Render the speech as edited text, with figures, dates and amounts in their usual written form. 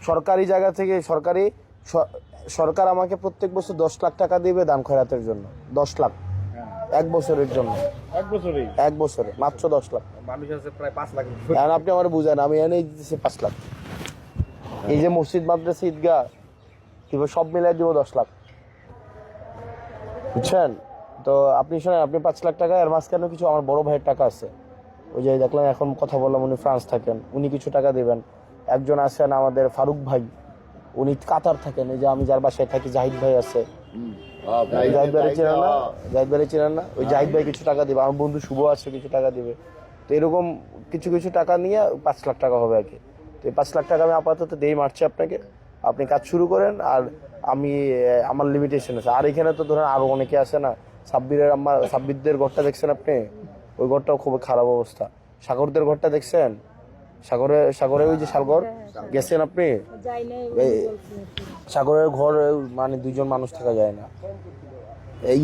সরকারি জায়গা থেকে সরকার আমাকে প্রত্যেক বছর 10 লাখ টাকা দিবে দান খয়রাতের জন্য। 10 লাখ এক বছরের জন্য। এক বছরে মাত্র 10 লাখ। মানুষ আছে প্রায় 5 লাখ। এখন আপনি আমার বুঝেন, আমি এনেই দিতেছি 5 লাখ। এই যে মসজিদ, মাদ্রাসা, ঈদগাহ সব মিলাই দিব 10 লাখ, বুঝছেন? তো আপনি শোনেন, আপনি 5 লাখ টাকা, এর মাঝখানে কিছু আমার বড় ভাইয়ের টাকা আছে। ওই যে দেখলাম এখন কথা বললাম, উনি ফ্রান্স থাকেন, উনি কিছু টাকা দিবেন। একজন আছেন আমাদের ফারুক ভাই, উনি কাতার থাকেন। এই যে আমি যার বাসায় থাকি, জাহিদ ভাই আছে। জাহিদ ভাই চেনেন না? জাহিদ ভাই চেনেন না? ওই জাহিদ ভাই কিছু টাকা দিবে, আমার বন্ধু শুভ আছে কিছু টাকা দিবে। তো এরকম কিছু কিছু টাকা নিয়ে 5 লাখ টাকা হবে আর কি। তো এই 5 লাখ টাকা আমি আপাতত দেই মারছি আপনাকে, আপনি কাজ শুরু করেন। আর আমি আমার লিমিটেশন আছে। আর এখানে তো ধরেন আরো অনেকে আছে না, সাব্বিরদের ঘরটা দেখছেন আপনি? ওই ঘরটাও খুব খারাপ অবস্থা। সাগরদের ঘরটা দেখছেন? সাগরে ওই যে সাগর গেছেন আপনি? সাগরের ঘর মানে 2জন মানুষ থাকা যায় না। এই